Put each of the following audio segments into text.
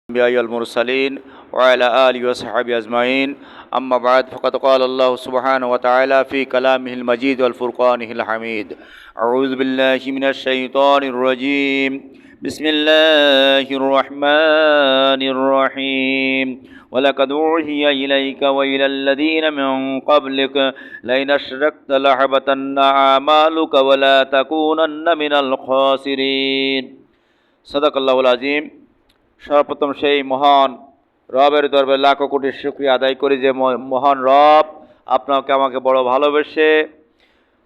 الأنبياء والمرسلين وعلى آله وصحبه أجمعين أما بعد فقد قال الله سبحانه وتعالى في كلامه المجيد والفرقانه الحميد أعوذ بالله من الشيطان الرجيم بسم الله الرحمن الرحيم ولقد أوحي إليك وإلى الذين من قبلك لئن أشركت ليحبطن أعمالك ولا تكونن من الخاسرين صدق الله العظيم। সর্বপ্রথম সেই মহান রবের দরবারে লাখো কোটি শুকরিয়া আদায় করি যে মহান রব আপনাকে আমাকে বড় ভালোবেসে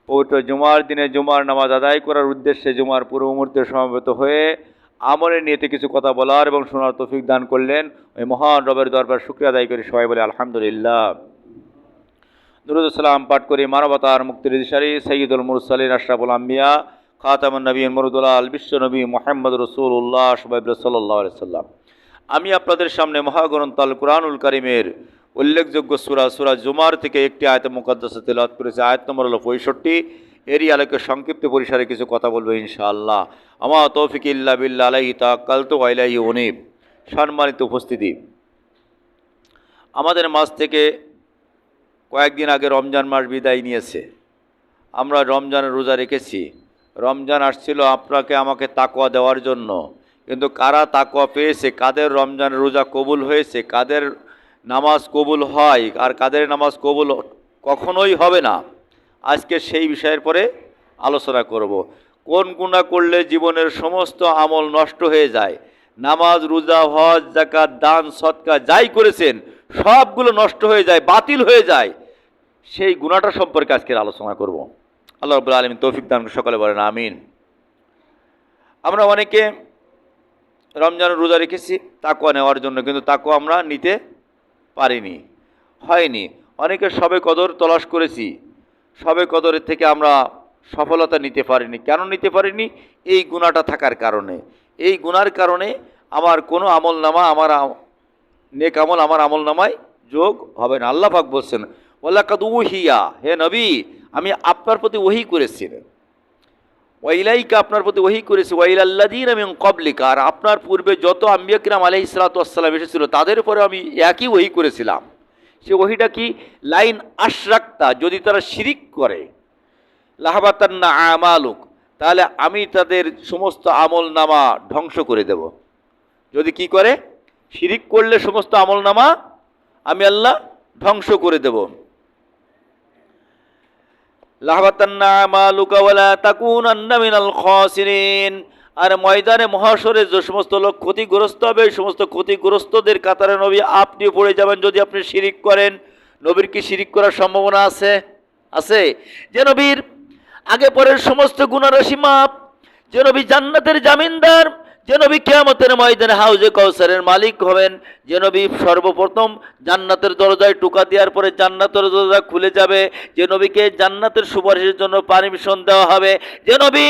পবিত্র জুমার দিনে জুমার নামাজ আদায় করার উদ্দেশ্যে জুমার পূর্ব মুহূর্তে সমবেত হয়ে আমলের নিয়তে কিছু কথা বলার এবং শোনার তৌফিক দান করলেন। ওই মহান রবের দরবারে শুকরিয়া আদায় করি, সবাই বলে আলহামদুলিল্লাহ। দুরূদ ও সালাম পাঠ করি মানবতার মুক্তির দিশারি সৈয়দুল মুরসালিন আশরাফুল আম্বিয়া খাতামুন নবীন মুরুদুল বিশ্বনবী মুহাম্মদ রাসূলুল্লাহ সাল্লাল্লাহু আলাইহি ওয়াসাল্লাম। আমি আপনাদের সামনে মহাগ্রন্থ আল কুরআনুল কারীমের উল্লেখযোগ্য সূরা জুমার থেকে একটি আয়াত মুকাদ্দাসা তেলাওয়াত করেছি। আয়াত নম্বর হলো 65। এরই আলোকে সংক্ষিপ্ত পরিসরে কিছু কথা বলবো ইনশাআল্লাহ। আমা তৌফিক ইল্লা বিল্লাহ আলাইহি তাওয়াক্কালতু ওয়া ইলাইহি উনীব। সম্মানিত উপস্থিতি, আমাদের মাস থেকে কয়েকদিন আগে রমজান মাস বিদায় নিয়েছে। আমরা রমজানের রোজা রেখেছি। রমজান আসছিল আপনাকে আমাকে তাকওয়া দেওয়ার জন্য, কিন্তু কারা তাকওয়া পেয়েছে, কাদের রমজানের রোজা কবুল হয়েছে, কাদের নামাজ কবুল হয় আর কাদের নামাজ কবুল কখনোই হবে না, আজকে সেই বিষয়ের পরে আলোচনা করব। কোন গুনাহ করলে জীবনের সমস্ত আমল নষ্ট হয়ে যায়, নামাজ রোজা হজ যাকাত দান সদকা যাই করেছেন সবগুলো নষ্ট হয়ে যায়, বাতিল হয়ে যায়, সেই গুনাহটা সম্পর্কে আজকের আলোচনা করব। আল্লাহ রাব্বুল আলামিন তৌফিক দান করে, সকলে বলেন আমিন। আমরা অনেকে রমজানের রোজা রেখেছি তাকওয়া নেওয়ার জন্য, কিন্তু তাকওয়া আমরা নিতে পারিনি, হয়নি। অনেকে সবে কদর তলাশ করেছি, সবে কদরের থেকে আমরা সফলতা নিতে পারিনি। কেন নিতে পারিনি? এই গুনাহটা থাকার কারণে। এই গুনার কারণে আমার কোনো আমল নামা, আমার নেক আমল আমার আমল নামায় যোগ হবে না। আল্লাহ পাক বলছেন ওয়ালাকাদ উহিয়া, হে নবী আমি আপনার প্রতি ওহী করেছি, ওয়াইলাইকা আপনার প্রতি ওহী করেছি, ওয়াইলাল্লাযীনা মিন ক্বাবলিকা আর আপনার পূর্বে যত আম্বিয়া কিরাম আলাইহিস সালাতু ওয়াস সালাম এসেছিল তাদের উপরে আমি একই ওহী করেছিলাম। সে ওহীটা কি? লাইন আশরাকতা, যদি তারা শিরিক করে, লাহাবাতান্না আমালুক, তাহলে আমি তাদের সমস্ত আমল নামা ধ্বংস করে দেব। যদি কি করে? শিরিক করলে সমস্ত আমল নামা আমি আল্লাহ ধ্বংস করে দেব। লাহবাতান্না আমালুকা ওয়ালা তাকুনান্না মিনাল খাসিরিন, আর ময়দানে মহাশরে যে সমস্ত লোক ক্ষতিগ্রস্ত হবে এই সমস্ত ক্ষতিগ্রস্তদের কাতারে নবী আপনিও পড়ে যাবেন যদি আপনি শিরিক করেন। নবীর কি শিরিক করার সম্ভাবনা আছে? আছে। যে নবীর আগে পরের সমস্ত গুনাহরাশি মাপ, যে নবী জান্নাতের জামিনদার, যে নবী কিয়ামতের ময়দানে হাউজে কাউসারের মালিক হবেন, যে নবী সর্বপ্রথম জান্নাতের দরজায় টোকা দেওয়ার পরে জান্নাতের দরজা খুলে যাবে, যে নবীকে জান্নাতের সুপারিশের জন্য পারমিশন দেওয়া হবে, যে নবী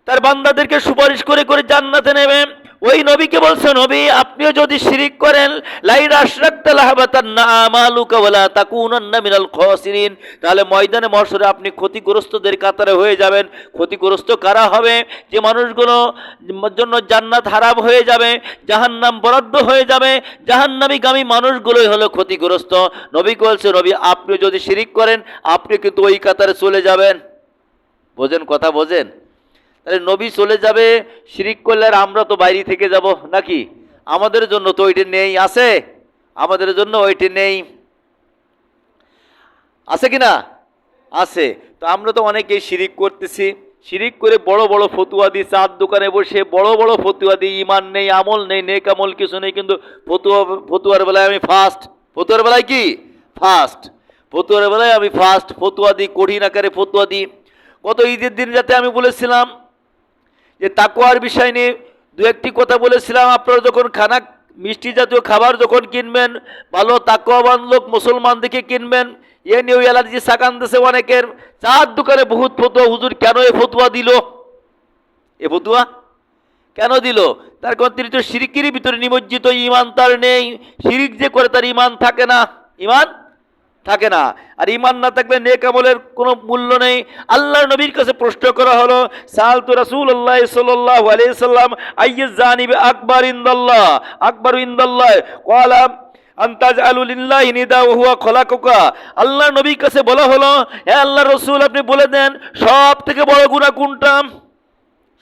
তার বান্দাদেরকে সুপারিশ করে করে জান্নাতে নেবে, ওই নবীকে বলছে নবী আপনিও যদি শিরিক করেন লাইন আশরাকতা লাহাবাতান্না আমালুকা ওয়ালা তাকুনান্না মিনাল খাসিরিন, তাহলে ময়দানে মহশরে আপনি ক্ষতিগ্রস্তদের কাতারে হয়ে যাবেন। ক্ষতিগ্রস্ত কারা হবে? যে মানুষগুলো জন্য জান্নাত হারাম হয়ে যাবে, জাহান্নাম বরাদ্দ হয়ে যাবে, জাহান্নামীগামী মানুষগুলোই হলো ক্ষতিগ্রস্ত। নবীকে বলছে নবী আপনিও যদি শিরিক করেন আপনি কিন্তু ওই কাতারে চলে যাবেন। বোঝেন কথা? বোঝেন? তাহলে নবী চলে যাবে, শিরিক করলে আর আমরা তো বাইরে থেকে যাব নাকি? আমাদের জন্য তো ওইটি নেই, আছে? আমাদের জন্য ওইটি নেই, আছে কি না? আছে। তো আমরা তো অনেকেই শিরিক করতেছি, শিরিক করে বড় বড় ফতুয়া দিই, চার দোকানে বসে বড় বড় ফতুয়া দিই, ইমান নেই, আমল নেই, নেক আমল কিছু নেই, কিন্তু ফতুয়ার বেলায় আমি ফার্স্ট। ফতুয়ার বেলায় কি? ফার্স্ট। ফতুয়ার বেলায় আমি ফার্স্ট, ফতুয়া দিই, কঠিন আকারে ফতুয়া দিই। গত ঈদের দিন যাতে আমি বলেছিলাম যে তাকওয়ার বিষয় নিয়ে দু একটি কথা বলেছিলাম। আপনারা যখন খানা মিষ্টি জাতীয় খাবার যখন কিনবেন, ভালো তাকওয়াবান লোক মুসলমান দেখে কিনবেন। এ নিয়েও অ্যালার্জি সাকান দেশে অনেকের, চার দোকানে বহুত ফতুয়া। হুজুর কেন এ ফতুয়া দিল? এ ফতুয়া কেন দিল? তার কারণ তিনি তো শিরিকের ভিতরে নিমজ্জিত, ইমান তার নেই। শিরিক যে করে তার ইমান থাকে না, ইমান থাকে না। আর ঈমান না থাকলে নেক আমলের কোনো মূল্য নেই। আল্লাহর নবীর কাছে প্রশ্ন করা হলো, সাআলতু রাসূলুল্লাহ সাল্লাল্লাহু আলাইহি সাল্লাম আইয়ুজ জানিবি আকবার ইনদাল্লাহ, আকবারু ইনদাল্লাহ, ক্বালা আনতাজআলু লিল্লাহি নিদা ওয়া হুয়া খলাকুকা। আল্লাহর নবীর কাছে বলা হলো, হে আল্লাহর রাসূল, আপনি বলে দেন সব থেকে বড় গুনাহ কোনটা?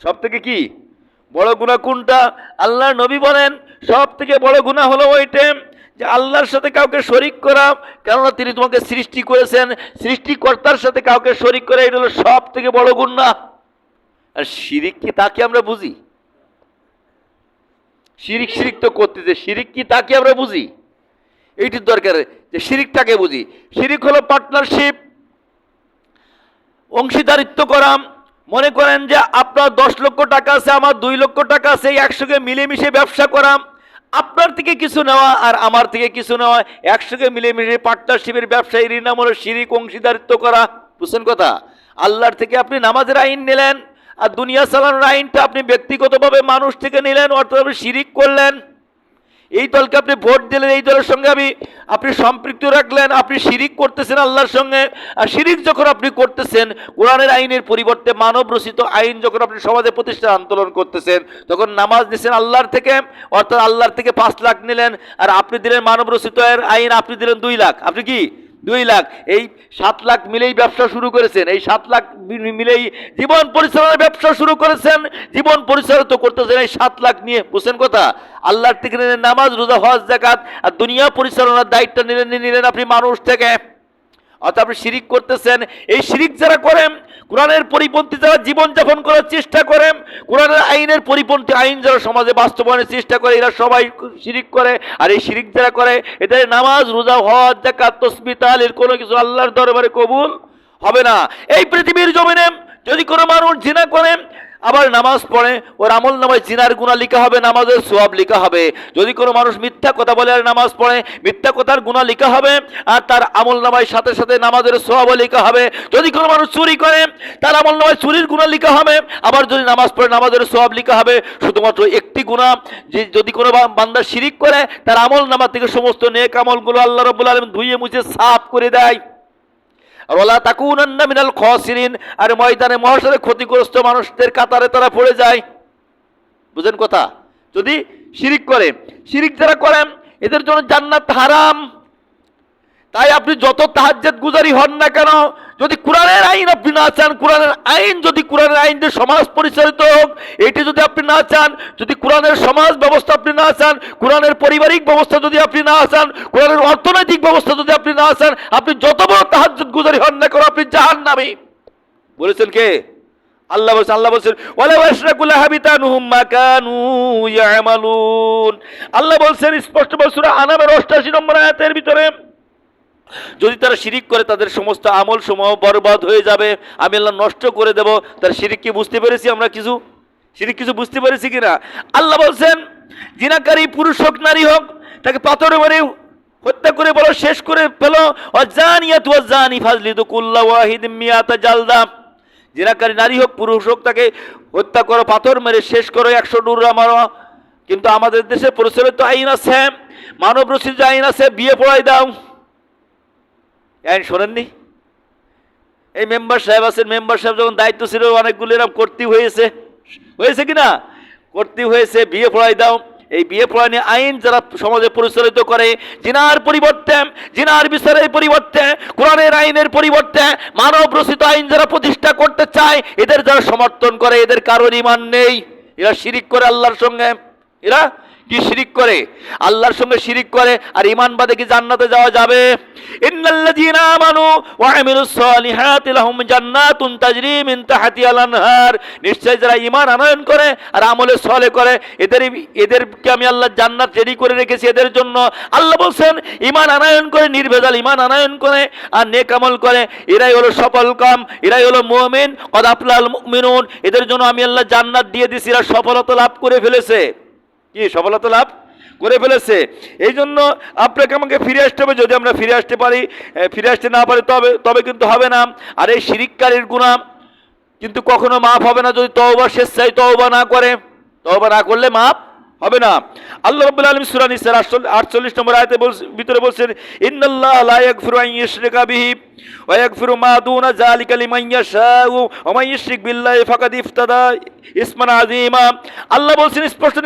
সব থেকে কি বড় গুনাহ কোনটা? আল্লাহর নবী বলেন সব থেকে বড় গুনাহ হলো ওইটা যে আল্লাহর সাথে কাউকে শরীক করা। কেননা তিনি তোমাকে সৃষ্টি করেছেন, সৃষ্টিকর্তার সাথে কাউকে শরীক করা, এটা হলো সব থেকে বড় গুনাহ। আর শিরিক কি তাকে আমরা বুঝি? শিরিক শিরিক তো করতেছে, শিরিক কি তাকে আমরা বুঝি? এইটির দরকার যে শিরিকটাকে বুঝি। শিরিক হলো পার্টনারশিপ, অংশীদারিত্ব করা। মনে করেন যে আপনার 10 লক্ষ টাকা আছে, আমার 2 লক্ষ টাকা আছে, একসঙ্গে মিলেমিশে ব্যবসা করা, আপনার থেকে কিছু নেওয়া আর আমার থেকে কিছু নেওয়া, একসঙ্গে মিলেমিশে পার্টনারশিপের ব্যবসা, এর নাম হলো শিরিক, অংশীদারিত্ব করা। বুঝছেন কথা? আল্লাহর থেকে আপনি নামাজের আইন নিলেন, আর দুনিয়া চালানোর আইনটা আপনি ব্যক্তিগতভাবে মানুষ থেকে নিলেন, অর্থাৎ আপনি শিরিক করলেন। এই দলকে আপনি ভোট দিলেন, এই দলের সঙ্গে আপনি সম্পৃক্ত রাখলেন, আপনি শিরিক করতেছেন আল্লাহর সঙ্গে। আর শিরিক যখন আপনি করতেছেন, কোরআনের আইনের পরিবর্তে মানব রচিত আইন যখন আপনি সমাজে প্রতিষ্ঠার আন্দোলন করতেছেন, তখন নামাজ নিছেন আল্লাহর থেকে, অর্থাৎ আল্লাহর থেকে 5 লাখ নিলেন, আর আপনি দিলেন মানব রচিত আইন, আপনি দিলেন 2 লাখ। আপনি কি 2 লাখ, এই 7 লাখ মিলেই ব্যবসা শুরু করেছেন, এই 7 লাখ মিলেই জীবন পরিচালনার ব্যবসা শুরু করেছেন, জীবন পরিচালিত করতেছেন এই 7 লাখ নিয়ে। বুঝছেন কথা? আল্লাহর থেকে নিলেন নামাজ, রোজা, হজ, যাকাত, আর দুনিয়া পরিচালনার দায়িত্ব নিলেন আপনি মানুষ থেকে, অর্থাৎ আপনি শিরিক করতেছেন। এই শিরিক যারা করেন, কোরআনের পরিপন্থী যারা জীবনযাপন করার চেষ্টা করেন, কোরআনের আইনের পরিপন্থী আইন যারা সমাজে বাস্তবায়নের চেষ্টা করে, এরা সবাই শিরিক করে। আর এই শিরিক যারা করে, এদের নামাজ, রোজা, হজ, যাকাত, তাসবিহ, তাহলিল কোনো কিছু আল্লাহর দরবারে কবুল হবে না। এই পৃথিবীর জমিনে যদি কোনো মানুষ জিনা করে আবার নামাজ পড়ে, ওর আমল নামায় জিনার গুনাহ লেখা হবে, নামাজের সওয়াব লেখা হবে। যদি কোনো মানুষ মিথ্যা কথা বলে আর নামাজ পড়ে, মিথ্যা কথার গুনাহ লেখা হবে, আর তার আমল নামায় সাথে সাথে নামাজের সওয়াবও লেখা হবে। যদি কোনো মানুষ চুরি করে, তার আমল নামায় চুরির গুনাহ লেখা হবে, আবার যদি নামাজ পড়ে নামাজের সওয়াব লেখা হবে। শুধুমাত্র একটি গুনাহ, যে যদি কোনো বান্দা শিরিক করে, তার আমল নামা থেকে সমস্ত নেক আমলগুলো আল্লাহ রাব্বুল আলামিন ধুয়ে মুছে সাফ করে দেয়। ওয়ালা তাকুনান্না মিনাল খাসিরিন, আর ময়দানে মহাশরে ক্ষতিগ্রস্ত মানুষদের কাতারে তারা পড়ে যায়। বুঝেন কথা? যদি শিরিক করে, শিরিক যারা করেন এদের জন্য জান্নাত হারাম। তাই আপনি যত তাহাজ্জুদ গুজারি হন না কেন, যদি কোরআনের আইন আপনি না চান, কোরআনের আইন যদি কোরআনের আইন দিয়ে সমাজ পরিচালিত হোক, এটি যদি আপনি না চান, যদি কোরআনের সমাজ ব্যবস্থা আপনি না চান, কোরআনের পারিবারিক ব্যবস্থা যদি আপনি না চান, কোরআনের অর্থনৈতিক ব্যবস্থা যদি আপনি না চান, আপনি যত বড় তাহাজ্জুদ গুজারি হন না কেন, আপনি জাহান্নামী। বলেছেন কে? আল্লাহ বলছেন, আল্লাহ বলছেন ওয়ালা ওয়াশরাকু লাহাবিতানহুম মা কানু ইয়ামালুন। আল্লাহ বলছেন স্পষ্ট সূরা আনামের 88 নম্বর আয়াতের ভিতরে, যদি তারা শিরিক করে তাদের সমস্ত আমল সমূহ বরবাদ হয়ে যাবে, আমি আল্লাহ নষ্ট করে দেব। তার শিরিক কি বুঝতে পেরেছি আমরা? শিরিক কিছু বুঝতে পেরেছি কিনা? আল্লাহ বলছেন জিনাকারী পুরুষ হোক নারী হোক, তাকে পাথরে মেরে হত্যা করে বলো শেষ করে ফেলো। ওয়াজানিয়াতু ওয়াজানি ফাজলিদু কুল্লা ওয়াহিদিম মিয়াতা জালদা। জিনাকারী নারী হোক পুরুষ হোক, তাকে হত্যা করো, পাথর মেরে শেষ করো, 100 ডুররা মারো। কিন্তু আমাদের দেশে প্রচলিত আইন আছে, মানব রচিত আইন আছে, বিয়ে পড়াই দাও। আইন শোনেননি? এই মেম্বার সাহেব আছেন, মেম্বার সাহেব যখন দায়িত্ব ছিল অনেকগুলো এরকম করতে হয়েছে কিনা? করতে হয়েছে, বিয়ে পড়াই দাও। এই বিয়ে পড়া নিয়ে আইন যারা সমাজে পরিচালিত করে, জিনার পরিবর্তে, জিনার বিচারের পরিবর্তে, কোরআনের আইনের পরিবর্তে মানব রচিত আইন যারা প্রতিষ্ঠা করতে চায়, এদের যারা সমর্থন করে, এদের কারোর ঈমান নেই। এরা শিরিক করে আল্লাহর সঙ্গে। এরা কি শিরিক করে? আল্লাহর সঙ্গে শিরিক করে। আর ঈমান বাদে কি জান্নাতে যাওয়া যাবে? ইন্নাল্লাযীনা আমানু ওয়া আমিলুস সালিহাতি লাহুম জান্নাতুন তাজরি মিন তাহতিহাল আনহার। নিশ্চয় যারা ঈমান আনয়ন করে আর আমলে সালেহ করে, এদেরকে আমি আল্লাহ জান্নাত রেডি করে রেখেছি এদের জন্য। আল্লাহ বলছেন ঈমান আনয়ন করে, নির্ভেজাল ঈমান আনয়ন করে আর নেক আমল করে, এরাই হলো সফল কাম, এরাই হলো মুমিন। কদ আফলাল মুমিনুন। এদের জন্য আমি আল্লাহ জান্নাত দিয়ে দিয়েছি, এরা সফলতা লাভ করে ফেলেছে। কি সফলতা লাভ করে ফেলেছে? এই জন্য আপনাকে আমাকে ফিরে আসতে হবে। যদি আমরা ফিরে আসতে পারি, ফিরে আসতে না পারি তবে কিন্তু হবে না। আর এই শিরিককারীর গুনাহ কিন্তু কখনো মাফ হবে না যদি তওবা স্বেচ্ছায় তওবা না করে। তওবা না করলে মাফ হবে না। আল্লাহ রাব্বুল আলামিন সূরা নিসার 48 নম্বর আয়াতে ভিতরে বলছেন, ইন্নাল্লাহা লা ইয়াগফিরু আন ইউশরিকা বিহি ওয়া ইয়াগফিরু মা দুনা যালিকা লিমান ইয়াশাউ ওয়া মান ইউশরিক বিল্লাহি ফাকাদ ইফতাদা ইসমান আযীমা। আল্লাহ বলছেন স্পষ্ট,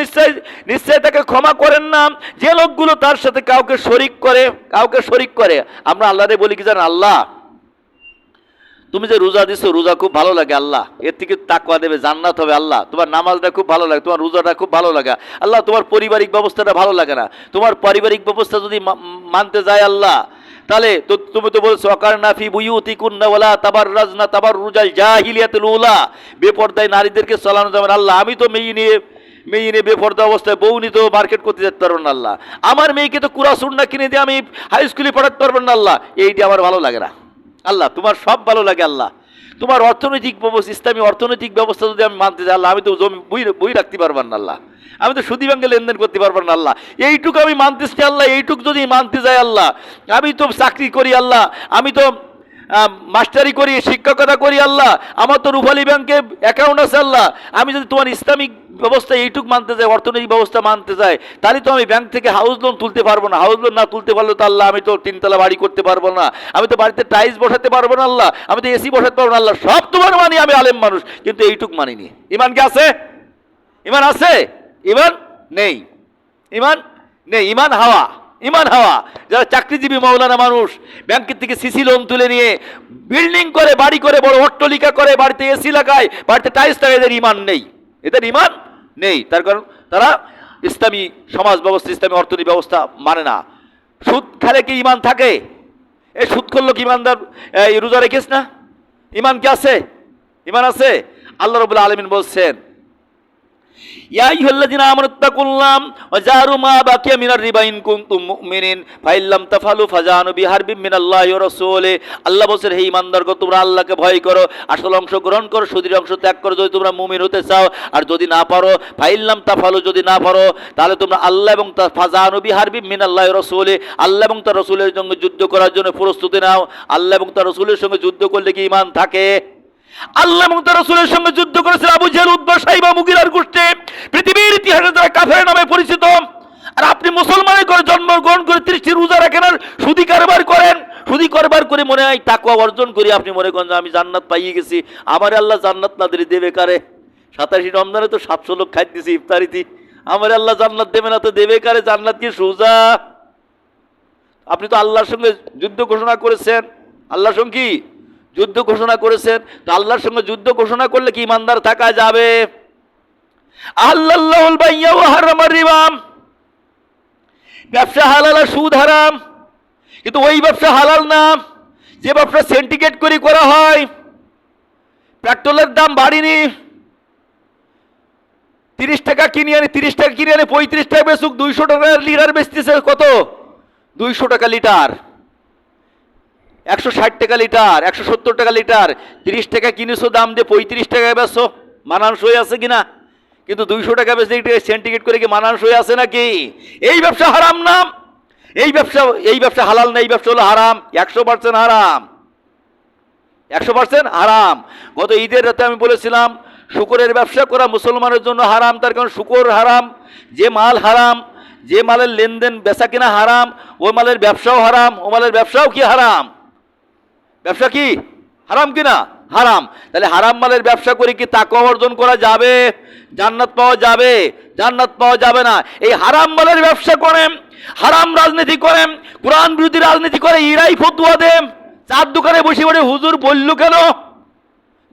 নিশ্চয় তাকে ক্ষমা করেন না যে লোকগুলো তার সাথে কাউকে শরীক করে। আমরা আল্লাহরে বলি কি জানেন, আল্লাহ তুমি যে রোজা দিছো, রোজা খুব ভালো লাগে আল্লাহ, এর থেকে তাকওয়া দেবে, জান্নাত হবে আল্লাহ। তোমার নামাজটা খুব ভালো লাগে, তোমার রোজাটা খুব ভালো লাগে আল্লাহ। তোমার পারিবারিক ব্যবস্থাটা ভালো লাগে না, তোমার পারিবারিক ব্যবস্থা যদি মানতে যায় আল্লাহ, তাহলে তো তুমি তো বলছো ওয়াকারনা ফি বুয়ুতিকুন্না ওয়ালা তাবাররাজনা তাবাররুজাল জাহিলিয়াতুল উলা, বেপরদায় নারীদেরকে চলানো যাবে না আল্লাহ। আমি তো মেয়ে নিয়ে বেপরদা অবস্থায় বউ নিয়ে তো মার্কেট করতে যেতে পারবো না আল্লাহ। আমার মেয়েকে তো কুরআন সুন্নাহ কিনে দিয়ে আমি হাই স্কুলে পড়াতে পারবো না আল্লাহ। এইটা আমার ভালো লাগে না আল্লাহ। তোমার সব ভালো লাগে আল্লাহ। তোমার অর্থনৈতিক ব্যবস্থা, ইসলামী অর্থনৈতিক ব্যবস্থা যদি আমি মানতে যাই আল্লাহ, আমি তো জমি বই রাখতে পারবো না আল্লাহ, আমি তো সুদী ব্যাংকে লেনদেন করতে পারবো না আল্লাহ। এইটুকু আমি মানতেছি আল্লাহ, এইটুকু যদি মানতে যাই আল্লাহ, আমি তো চাকরি করি আল্লাহ, আমি তো মাস্টারি করি, শিক্ষকতা করি আল্লাহ, আমার তো রূপালী ব্যাংকে অ্যাকাউন্ট আছে আল্লাহ। আমি যদি তোমার ইসলামিক ব্যবস্থা এইটুক মানতে যাই, অর্থনৈতিক ব্যবস্থা মানতে যাই, তাহলে তো আমি ব্যাংক থেকে হাউস লোন তুলতে পারবো না। হাউস লোন না তুলতে পারলে তো আল্লাহ আমি তো 3 তলা বাড়ি করতে পারবো না, আমি তো বাড়িতে টাইলস বসাতে পারবো না আল্লাহ, আমি তো এসি বসাতে পারবো না আল্লাহ। সব তোমার মানি, আমি আলেম মানুষ, কিন্তু এইটুক মানিনি। ইমান কি আছে? ইমান আছে? ইমান নেই, ইমান নেই, ইমান হাওয়া। যারা চাকরিজীবী মৌলানা মানুষ, ব্যাংকের থেকে সিসি লোন তুলে নিয়ে বিল্ডিং করে, বাড়ি করে, বড় অট্টালিকা করে, বাড়িতে এসি লাগায়, বাড়িতে টাইলস লাগায়, এদের ইমান নেই, এদের ইমান নেই। তার কারণ তারা ইসলামী সমাজ ব্যবস্থা, ইসলামী অর্থনীতি ব্যবস্থা মানে না। সুদ খেলে কি ইমান থাকে? এই সুদ করলো কি ইমানদার রোজা রেখেছ না? ইমান কি আছে? ইমান আছে? আল্লাহ রাব্বুল আলামিন বলছেন, ইয়া আইয়ুহাল্লাযীনা আমানুত্তাকুল্লাহ ওয়া জারু মা বাকিয়া মিনার রিবা ইন কুনতুম মুমিনিন ফাইল্লাম তাফালু ফাজানু বিহারবিম মিনাল্লাহি ওয়া রাসূলি। আল্লাহ বলেন, হে ঈমানদারগণ, তোমরা আল্লাহকে ভয় করো, আসল অংশ গ্রহণ করো, সুদের অংশ ত্যাগ করো যদি তোমরা মুমিন হতে চাও। আর যদি না পারো, ফাইল্লাম তাফালু, যদি না পারো, তাহলে তোমরা আল্লাহ এবং ফাজানু বিহারবিম মিনাল্লাহি ওয়া রাসূলি, আল্লাহ এবং তার রাসূলের সঙ্গে যুদ্ধ করার জন্য প্রস্তুতি নাও। আল্লাহ এবং তার রাসূলের সঙ্গে যুদ্ধ করলে কি ঈমান থাকে? আল্লাহ এবং তার রাসূলের সঙ্গে যুদ্ধ করেছিল আবু জেহেল, উতবা, সাইবা, মুগীরার গোষ্ঠী, পৃথিবীর ইতিহাসে যারা কাফের নামে পরিচিত। আর আপনি মুসলমানের করে জন্মগ্রহণ করে 30টি রোজা রাখেন আর সুদি কারবার করেন। সুদি কারবার করে মনে হয় তাকওয়া অর্জন করি, আপনি মনে করেন যে আমি জান্নাত পাইয়ে গেছি। আমার আল্লাহ জান্নাত না দিলে দেবে কারে? 87 রমজানে তো 700 লোক খাই দিয়েছি ইফতারিতে, আমার আল্লাহ জান্নাত দেবে না তো দেবে কারে? জান্নাত কি সোজা? আপনি তো আল্লাহর সঙ্গে যুদ্ধ ঘোষণা করেছেন, আল্লাহর সঙ্গে কি যুদ্ধ ঘোষণা করেছেন? তো আল্লাহর সঙ্গে যুদ্ধ ঘোষণা করলে কি ইমানদার থাকা যাবে? আল্লাহুল বাইয়া ওয়া হারামার রিবা, ব্যবসা হালাল আর সুদ হারাম। কিন্তু ওই ব্যবসা হালাল না যে ব্যবসা সিন্ডিকেট করে করা হয়। পেট্রোলের দাম বাড়েনি, 30 টাকা কিনে আনে 35 টাকা বেচুক, 200 টাকা লিটার বেচতেছে। কত? 200 টাকা লিটার, 160 টাকা লিটার, 170 টাকা লিটার। 30 টাকা কিনেছো, দাম দিয়ে 35 টাকায় বেচো, মানানসই আছে কিনা? কিন্তু 200 টাকা বেচে সিন্ডিকেট করে কি মানানসই আছে নাকি? এই ব্যবসা হারাম না, এই ব্যবসা হালাল না, এই ব্যবসা হলো হারাম, 100% হারাম, 100% হারাম। গত ঈদের রাতে আমি বলেছিলাম, শুকরের ব্যবসা করা মুসলমানের জন্য হারাম। তার কারণ শুকর হারাম, যে মাল হারাম, যে মালের লেনদেন বেচা কিনা হারাম, ও মালের ব্যবসাও হারাম, ও মালের ব্যবসাও কি হারাম? ব্যবসা কি হারাম কিনা? হারাম। তাহলে হারাম মালের ব্যবসা করে কি তাকওয়া অর্জন করা যাবে? জান্নাত পাওয়া যাবে? জান্নাত পাওয়া যাবে না। এই হারাম মালের ব্যবসা করেন, হারাম রাজনীতি করেন, কোরআন বিরোধী রাজনীতি করে, ইরাই ফতোয়া দেন। চার দোকানে বসে বসে হুজুর বলল কেন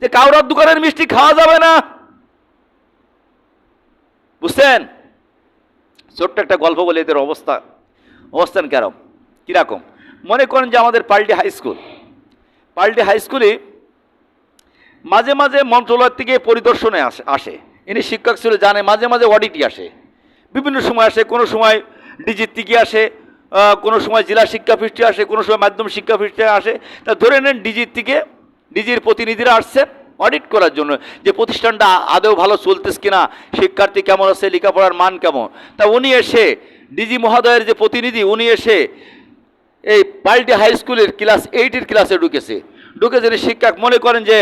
যে কাউরার দোকানের মিষ্টি খাওয়া যাবে না? বুঝছেন? ছোট্ট একটা গল্প বলে এদের অবস্থান কিরকম। মনে করেন যে আমাদের পাল্টি হাই স্কুলে মাঝে মাঝে মন্ত্রণালয় থেকে পরিদর্শনে আসে। ইনি শিক্ষক ছিল, জানে, মাঝে মাঝে অডিটই আসে, বিভিন্ন সময় আসে। কোনো সময় ডিজির থেকে আসে, কোনো সময় জেলা শিক্ষা অফিসে আসে, কোনো সময় মাধ্যমিক শিক্ষা অফিসে আসে। তা ধরে নেন ডিজির প্রতিনিধিরা আসছে অডিট করার জন্য যে প্রতিষ্ঠানটা আদৌ ভালো চলতেছে কিনা, শিক্ষার্থী কেমন আছে, লেখাপড়ার মান কেমন। তা উনি এসে, ডিজি মহোদয়ের যে প্রতিনিধি, উনি এসে এই পাল্টি হাই স্কুলের ক্লাস 8-এর ক্লাসে ঢুকে যিনি শিক্ষক, মনে করেন যে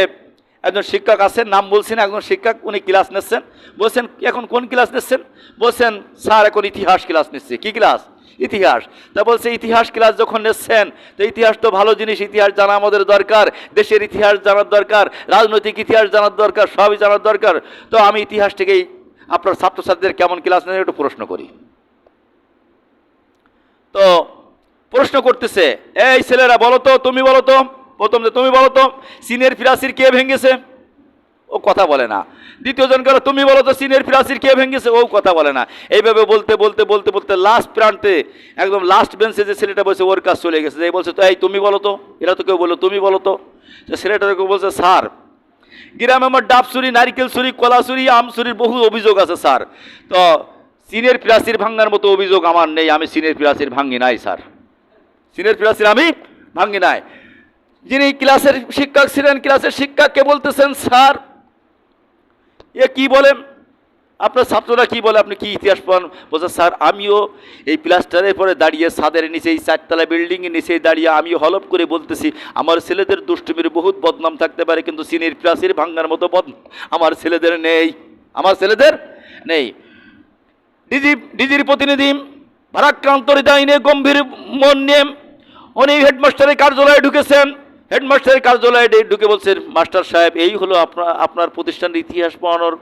একজন শিক্ষক আছেন, নাম বলছি না, একজন শিক্ষক, উনি ক্লাস নিচ্ছেন। বলছেন এখন কোন ক্লাস নিচ্ছেন? বলছেন স্যার এখন ইতিহাস ক্লাস নিচ্ছে। কি ক্লাস? ইতিহাস। তা বলছে ইতিহাস ক্লাস যখন নিচ্ছেন, তো ইতিহাস তো ভালো জিনিস, ইতিহাস জানা আমাদের দরকার, দেশের ইতিহাস জানার দরকার, রাজনৈতিক ইতিহাস জানার দরকার, সবই জানার দরকার। তো আমি ইতিহাস থেকেই আপনার ছাত্রছাত্রীদের কেমন ক্লাস নেন একটু প্রশ্ন করি। তো প্রশ্ন করতেছে, এই ছেলেরা বলো তো, তুমি বলো তো, প্রথম যে তুমি বলো তো চীনের প্রাচীর কে ভেঙেছে? ও কথা বলে না। দ্বিতীয় জন গেল, তুমি বলো তো চীনের প্রাচীর কে ভেঙেছে? ও কথা বলে না। এইভাবে বলতে বলতে বলতে বলতে লাস্ট প্রান্তে একদম লাস্ট বেঞ্চে যে ছেলেটা বসে ওর কাজ চলে গেছে। এই বলছে তো এই তুমি বলো তো, এরা তো কেউ বললো তুমি বলো তো। ছেলেটাকে বলছে স্যার গ্রামে আমার ডাব চুরি, নারিকেল চুরি, কলা চুরি, আম চুরির বহু অভিযোগ আছে স্যার। তো চীনের প্রাচীর ভাঙার মতো অভিযোগ আমার নেই, আমি চীনের প্রাচীর ভাঙি নাই স্যার, চীনের প্রাচীর আমি ভাঙি নাই। যিনি ক্লাসের শিক্ষক ছিলেন, ক্লাসের শিক্ষককে বলতেছেন স্যার এ কি বলেন, আপনার ছাত্ররা কি বলে, আপনি কি ইতিহাস পড়ান? বলছে স্যার আমিও এই প্লাস্টারের পরে দাঁড়িয়ে ছাদের নিচে, এই 4 তলা বিল্ডিংয়ের নিচেই দাঁড়িয়ে আমিও হলপ করে বলতেছি আমার ছেলেদের দুষ্টুমির বহুত বদনাম থাকতে পারে, কিন্তু চীনের প্রাচীর ভাঙার মতো বদনাম আমার ছেলেদের নেই, আমার ছেলেদের নেই। ডিজির প্রতিনিধি ভারাক্রান্ত হৃদয় নিয়ে গম্ভীর মন নিয়ে উনি হেডমাস্টারের কার্যালয়ে ঢুকেছেন। হেডমাস্টারের কার্যালয়ে ঢুকে বলছেন মাস্টার সাহেব এই হলো আপনার প্রতিষ্ঠানের ইতিহাস পড়ানোর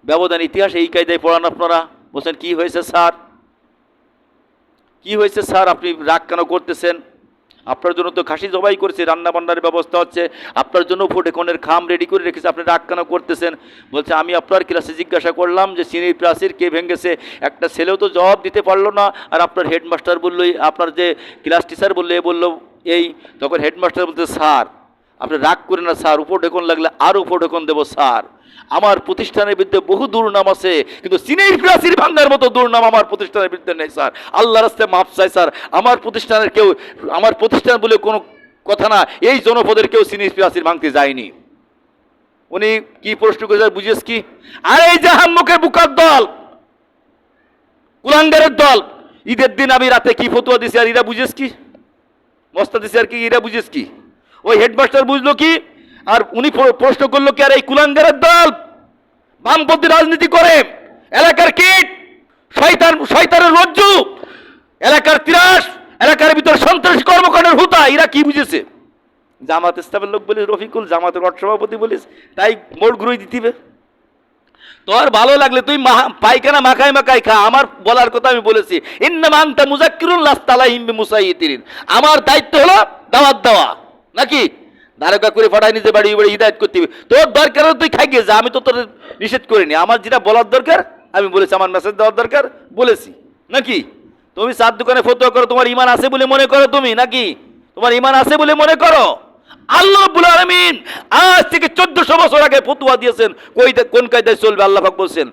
ব্যবধান, ইতিহাস এই কায়দায় পড়ান আপনারা? বলছেন কি হয়েছে স্যার, কি হয়েছে স্যার, আপনি রাগ কেন করতেছেন? আপনার জন্য তো খাসি জবাই করেছে, রান্না বান্নার ব্যবস্থা হচ্ছে, আপনার জন্য ফোটেকনের খাম রেডি করে রেখেছে, আপনি রাগ কেন করতেছেন? বলছে আমি আপনার ক্লাসে জিজ্ঞাসা করলাম যে চীনের প্রাচীর কে ভেঙেছে, একটা ছেলেও তো জবাব দিতে পারলো না, আর আপনার হেডমাস্টার বললোই, আপনার যে ক্লাস টিচার বললো এ বললো এই। তখন হেডমাস্টার বলতে স্যার আপনি রাগ করেন না স্যার, উপঢেকন লাগলে আরও উপঢেকন দেবো স্যার, আমার প্রতিষ্ঠানের বিরুদ্ধে বহু দুর্নাম আছে, কিন্তু চীনের প্রাচীর ভাঙার মতো দুর্নাম আমার প্রতিষ্ঠানের বিরুদ্ধে নেই স্যার, আল্লাহ রাস্তায় মাফ চাই স্যার, আমার প্রতিষ্ঠানের কেউ, আমার প্রতিষ্ঠান বলে কোনো কথা না, এই জনপদের কেউ চীনের প্রাচীর ভাঙতে যায়নি। উনি কি প্রশ্ন করে বুঝেছ কি? আর এই জাহান মুখের বুকার দল, কুলাঙ্গারের দল, ঈদের দিন আমি রাতে কি ফতুয়া দিছি আর এরা বুঝেছ কি, মস্তা দিছি আর কি, এরা বুঝেছ কি? ওই হেডমাস্টার বুঝলো কি, আর উনি প্রশ্ন করলো কি, আর এই কুলাঙ্গারের দল বামপন্থী রাজনীতি করে, এলাকার কীট, শয়তানের রজ্জু, এলাকার তিরাস, এলাকার ভিতর সন্ত্রাসী কর্মকাণ্ডের হুতা, এরা কি বুঝেছে? জামাত ইসলামের লোক বলিস রফিকুল, জামাতের সভাপতি বলিস, তাই মোট গ্রুই দিতিবে। তোর ভালো লাগলে তুই পায়খানা মাখায় মাখায় খা, আমার বলার কথা আমি বলেছি, ইন্নামা আনতা মুযাক্কিরুন লাস্তা আলাইহিম বিমুসাইয়্যিতিন, আমার দায়িত্ব হলো দাওয়াত দেওয়া, নাকি ধারকা করে পাঠাই নিজে বাড়ি বাড়ি হিদায়ত করতে হবে। তোর দরকার তুই খাই গিয়ে যা, আমি তো তোর নিষেধ করিনি, আমার যেটা বলার দরকার আমি বলেছি, আমার মেসেজ দেওয়ার দরকার বলেছি, নাকি? তুমি চার দোকানে ফতোয়া করো, তোমার ইমান আছে বলে মনে করো তুমি, নাকি তোমার ইমান আছে বলে মনে করো? আল্লাহ রাব্বুল আলামিন আজ থেকে 1400 বছর আগে ফতোয়া দিয়েছেন, কোন কায়দায় চলবে। আল্লাহ পাক বলেন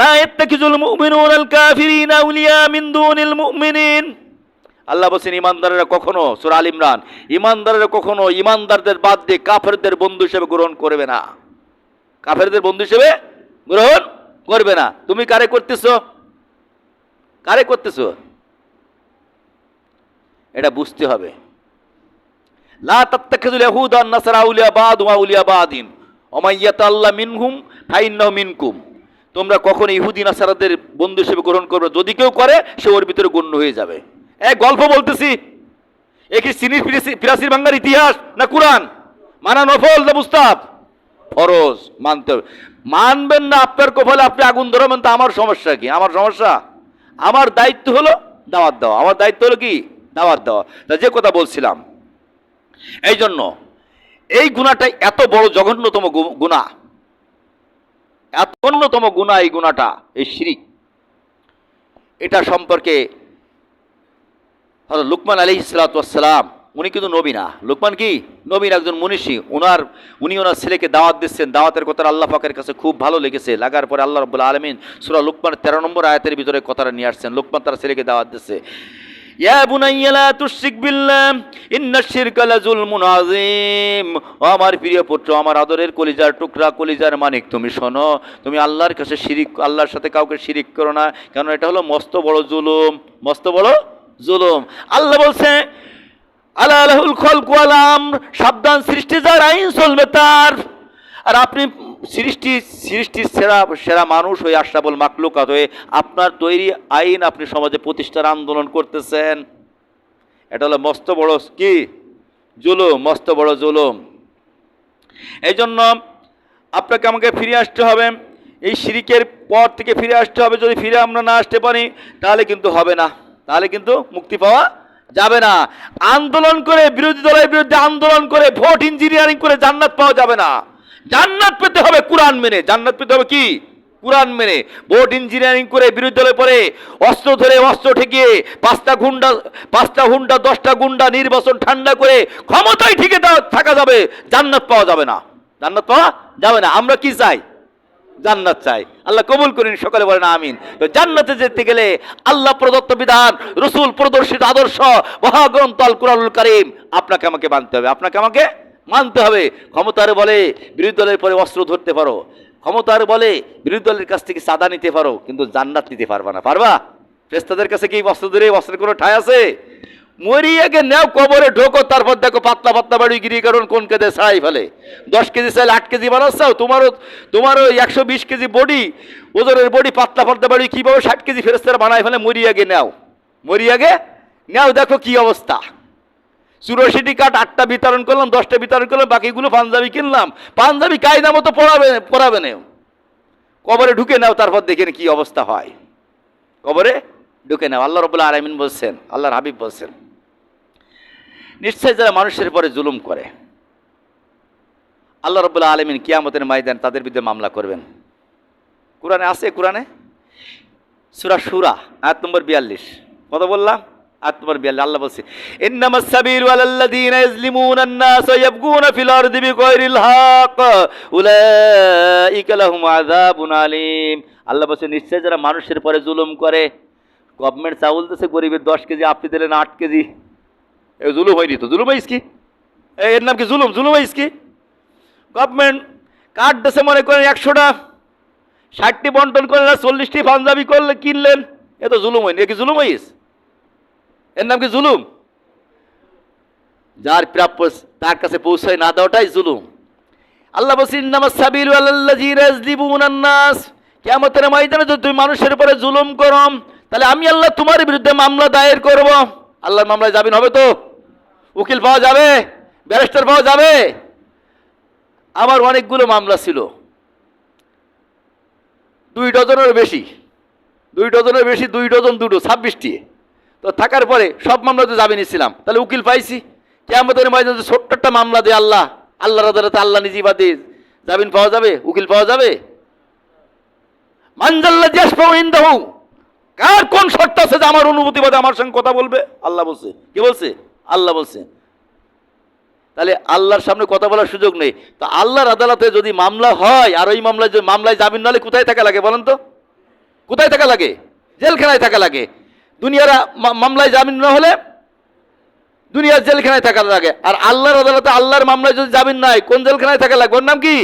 লা ইয়াত্তাকিজুল মুমিনুনাল কাফিরিনা আউলিয়া মিন দুনিল মুমিনিন। আল্লাহ বলেন ইমানদারেরা কখনো, সূরা আল ইমরান, ইমানদারেরা কখনো ইমানদারদের বাদ দিয়ে কাফেরদের বন্ধু হিসেবে গ্রহণ করবে না, কাফেরদের বন্ধু হিসেবে গ্রহণ করবে না। তুমি কারে করতেছো, কারে করতেছো এটা বুঝতে হবে। লা তাত্তাখিযুল ইয়াহুদা ওয়ান নাসারা আউলিয়া বা'দুহুম আউলিয়া বা'দিন ওয়া মান ইয়াতাআল্লা মিনহুম ফাইন্নাহু মিনকুম। তোমরা কখনো ইহুদি নাসারাদের বন্ধু হিসেবে গ্রহণ করবে, যদি কেউ করে সে ওর ভিতরে গণ্য হয়ে যাবে। এক গল্প বলতেছি, এ কি চীনের প্রাচীর ভাঙার ইতিহাস না কুরআন? মানা নফল না মুস্তাহাব? ফরজ, মানতে হবে। মানবেন না আপনার কপালে আপনি আগুন ধরাবেন, তা আমার সমস্যা কি? আমার সমস্যা, আমার দায়িত্ব হলো দাওয়াত দেওয়া, আমার দায়িত্ব হলো কি দাওয়াত দেওয়া। তা যে কথা বলছিলাম, এই জন্য এই গুনাহটাই এত বড় জঘন্যতম গুনাহ, এত অন্যতম গুনাহ এই গুনাহটা, এই শিরিক। এটা সম্পর্কে হযরত লুকমান আলাইহিস সালাতু ওয়াস সালাম, উনি কিন্তু নবী না, লুকমান কি নবী না, একজন মনীষী। উনি ওনার ছেলেকে দাওয়াত দিচ্ছেন, দাওয়াতের কথা আল্লাহ পাকের কাছে খুব ভালো লেগেছে, লাগার পরে আল্লাহ রাব্বুল আলামিন সূরা লুকমানের 13 নম্বর আয়াতের ভিতরে কথাটা নিয়ে আসছেন। লুকমান তার ছেলেকে দাওয়াত দিচ্ছে, ইয়া বুনাইয়া লা তুশরিক বিল্লাহ ইন্নাশ শিরকা লাযুলমুন আযীম। ও আমার প্রিয় পুত্র, আমার আদরের কলিজার টুকরা, কলিজার মানিক, তুমি শোনো, তুমি আল্লাহর কাছে শিরিক, আল্লাহর সাথে কাউকে শিরিক করো না, কারণ এটা হলো মস্ত বড় জুলুম, মস্ত বড় জুলুম। আল্লাহ বলছে আলা লাহুল খালকু ওয়াল আমর, সাবধান, সৃষ্টি যার, আইন চলবে তার। আর আপনি সৃষ্টির সেরা সেরা মানুষ হয়ে, আশরাফুল মাখলুকাত হয়ে আপনার তৈরি আইন আপনি সমাজে প্রতিষ্ঠার আন্দোলন করতেছেন। এটা হলো মস্ত বড় কি জুলুম, মস্ত বড় জুলুম। এই জন্য আপনাকে আমাকে ফিরে আসতে হবে, এই শিরিকের পর থেকে ফিরে আসতে হবে। যদি ফিরে আমরা না আসতে পারি তাহলে কিন্তু হবে না, তাহলে কিন্তু মুক্তি পাওয়া যাবে না। আন্দোলন করে, বিরোধী দলের বিরুদ্ধে আন্দোলন করে, ভোট ইঞ্জিনিয়ারিং করে জান্নাত পাওয়া যাবে না। জান্নাত পেতে হবে কোরআন মেনে, জান্নাত পেতে হবে কি কোরআন মেনে। ভোট ইঞ্জিনিয়ারিং করে, বিরোধী দলে পরে অস্ত্র ধরে, অস্ত্র ঠেকিয়ে, 5টা হুন্ডা 10টা গুন্ডা নির্বাচন ঠান্ডা করে ক্ষমতায় ঠিকে থাকা যাবে, জান্নাত পাওয়া যাবে না, জান্নাত পাওয়া যাবে না। আমরা কি চাই? জান্নাত চাই। আল্লাহ কবুল করেন, সকালে বলেন আমিন। তো জান্নাতে যেতে গেলে আল্লাহ প্রদত্ত বিধান, রসুল প্রদর্শিত আদর্শ, মহাগ্রন্থ আল কুরআনুল কারীম আপনাকে আমাকে মানতে হবে, আপনাকে আমাকে মানতে হবে। ক্ষমতার বলে বিরোধী দলের পরে অস্ত্র ধরতে পারো, ক্ষমতার বলে বিরোধী দলের কাছ থেকে চাঁদা নিতে পারো, কিন্তু জান্নাত নিতে পারবা না। পারবা? ফেরেশতাদের কাছে কি অস্ত্র ধরে অস্ত্রের কোনো ঠাঁই আছে? মরিয়াকে নেও, কবরে ঢোকো, তারপর দেখো পাতলা পাতলা বাড়ি গিরি কারণ কোন কেদে ছাড়াই ফেলে। 10 কেজি চাইলে 8 কেজি বানাচ্ছাও, তোমারও 120 কেজি বডি ওজনের বডি, পাতলা পাতলা বাড়ি কীভাবে 60 কেজি ফেরেশতারা বানাই ফেলে। মরিয়াকে নেও, মরিয়াকে নেও, দেখো কি অবস্থা। 84টি কাঠ 8টা বিতরণ করলাম, 10টা বিতরণ করলাম, বাকিগুলো পাঞ্জাবি কিনলাম। পাঞ্জাবি কায়দা মতো পড়াবে নেও, কবরে ঢুকে নাও, তারপর দেখেন কি অবস্থা হয়। কবরে ঢুকে নাও। আল্লাহ রাব্বুল আলামিন বলছেন, আল্লাহর হাবিব বলছেন, নিশ্চয় যারা মানুষের পরে জুলুম করে আল্লাহ রাব্বুল আলামিন কিয়ামতের ময়দান তাদের বিরুদ্ধে মামলা করবেন। কোরআনে আছে, কোরআনে সূরা সূরা আয়াত নম্বর 42। কত বললাম? আয়াত নম্বর 42। আল্লাহ বলছে, ইন্নামাস সাবিলু আলাল্লাযীনা ইয়াজলিমুনা আন-নাস ওয়া ইয়াবগুনা ফিল আরদি বিগায়রিল হক উলাইকা লাহুম আযাবুন আলীম। আল্লাহ বলছে, নিশ্চয় যারা মানুষের পরে জুলুম করে। গভর্নমেন্ট চাউল দিতেছে গরিবের 10 কেজি, আপনি দিলেন 8 কেজি, এ জুলুম হয়নি তো? জুলুম হইস কি? এর নাম কি জুলুম? জুলুম হইস কি? গভর্নমেন্ট কার্ড দিতেছে মনে করেন 100টা, 60টি বন্টন করলেন, 40টি পাঞ্জাবি করলে কিনলেন, এ তো জুলুম হয়নি। এ কি জুলুম হইস? এর নাম কি জুলুম? যার প্রাপ্য তার কাছে পৌঁছায় না দেওয়াটাই জুলুম। আল্লাহ বলছেন, ইন্নামাস সাবিলু আলাল্লাযীনা ইয়াজলিমুনা আন-নাস, কিয়ামতের ময়দানে যদি তুমি মানুষের উপরে জুলুম করো, তাহলে আমি আল্লাহ তোমার বিরুদ্ধে মামলা দায়ের করব। আল্লাহর মামলায় জামিন হবে তো? উকিল পাওয়া যাবে? ব্যারিস্টার পাওয়া যাবে? আমার অনেকগুলো মামলা ছিল, 2 ডজনেরও বেশি, 2 ডজনের বেশি, 2 ডজন 2টো 26টি। তো থাকার পরে সব মামলাতে জামিন ছিলাম, তাহলে উকিল পাইছি। কিয়ামতের ময়দানে ছোট্ট একটা মামলা দিয়ে আল্লাহর আদালতে আল্লাহ নিজে বাদে জামিন পাওয়া যাবে? উকিল পাওয়া যাবে? মানজাল্লাযী ইয়াশফাউ ইনদাহু, কার কোন শর্ত আছে যে আমার অনুমতি বাদে আমার সঙ্গে কথা বলবে? আল্লাহ বলছে। কে বলছে? আল্লাহ বলছে। তাহলে আল্লাহর সামনে কথা বলার সুযোগ নেই। তো আল্লাহর আদালতে যদি মামলা হয়, আর ওই মামলায় জামিন না হলে কোথায় থাকা লাগে বলেন তো? কোথায় থাকা লাগে? জেলখানায় থাকা লাগে। দুনিয়ার মামলায় জামিন না হলে দুনিয়ার জেলখানায় থাকা লাগে। আর আল্লাহর আদালতে আল্লাহর মামলায় যদি জামিন নাই, কোন জেলখানায় থাকা লাগবে? ওর নাম কি?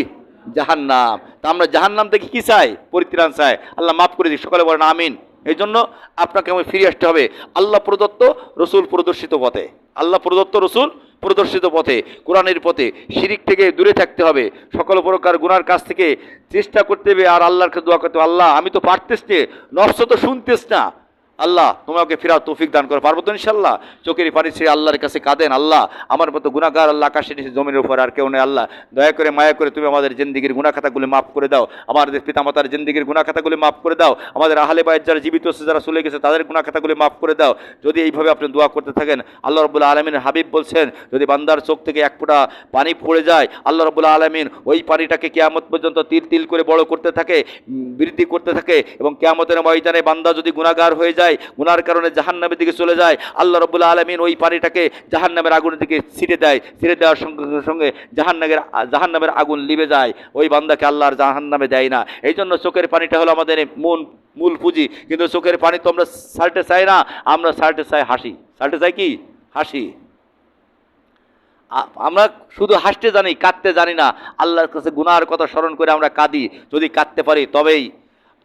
জাহান্নাম। তা আমরা জাহান্নাম থেকে কি চাই? পরিত্রাণ চাই। আল্লাহ মাফ করে দিই, সকালে বলেন আমিন। এই জন্য আপনাকে আমি ফিরে আসতে হবে আল্লাহ প্রদত্ত রসুল প্রদর্শিত পথে, আল্লাহ প্রদত্ত রসুল প্রদর্শিত পথে, কোরআনের পথে। শিরিক থেকে দূরে থাকতে হবে, সকল প্রকার গুনার কাছ থেকে চেষ্টা করতে হবে, আর আল্লাহর কাছে দোয়া করতে হবে, আল্লাহ আমি তো পারতেস না, নফস তো শুনতেস না, আল্লাহ তোমাকে ফেরার তৌফিক দান করো। পারবো তো ইনশাল্লাহ? চোখের পানি ছেড়ে আল্লাহর কাছে কাঁদেন, আল্লাহ আমার মতো গুনাহগার আল্লাহ আকাশে নিচে জমির উপর আর কেউ নেই, আল্লাহ দয়া করে মায়া করে তুমি আমাদের জিন্দিগির গুনাহ খাতাগুলি মাফ করে দাও, আমাদের পিতামাতার জিন্দিগির গুনাহ খাতাগুলি মাফ করে দাও, আমাদের আহলে বাইত যারা জীবিত আছে, যারা চলে গেছে তাদের গুনাহ খাতাগুলি মাফ করে দাও। যদি এইভাবে আপনি দোয়া করতে থাকেন, আল্লাহ রাব্বুল আলামিনের হাবিব বলছেন, যদি বান্দার চোখ থেকে এক ফোঁটা পানি পড়ে যায়, আল্লাহ রাব্বুল আলামিন ওই পানিটাকে কিয়ামত পর্যন্ত তিল তিল করে বড় করতে থাকে, বৃদ্ধি করতে থাকে, এবং কিয়ামতের ময়দানে বান্দা যদি গুনাহগার হয়ে যায়, গুনার কারণে জাহান্নামের দিকে চলে যায়, আল্লাহ রাব্বুল আলামিন ওই পানিটাকে জাহান্নামের আগুনের দিকে ছিটে দেয়, ছিটে দেওয়ার সঙ্গে সঙ্গে জাহান্নামের আগুন লিভে যায়, ওই বান্দাকে আল্লাহ আর জাহান্নামে দেয় না। এই জন্য চোখের পানিটা হলো আমাদের মূল পুঁজি। কিন্তু চোখের পানি তো আমরা সাল্টে চাই না, আমরা সাল্টে চাই হাসি। সাল্টে চাই কি? হাসি। আমরা শুধু হাসতে জানি, কাঁদতে জানি না। আল্লাহর কাছে গুনার কথা স্মরণ করে আমরা কাঁদি। যদি কাঁদতে পারি তবেই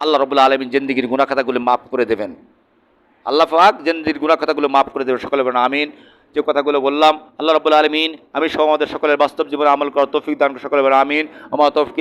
আল্লাহ রাব্বুল আলামিন জিন্দেগির গুনাহ খাতাগুলো মাফ করে দেবেন। আল্লাহ পাক জিন্দেগির গুনাহ খাতাগুলো মাফ করে দেবেন। সকলে বলেন আমিন। যে কথাগুলো বললাম, আল্লাহ রাব্বুল আলামিন আমি সহ আমাদের সকলের বাস্তব জীবনে আমল করার তৌফিক দান করে সকলে বলেন আমিন। আমা তৌফিক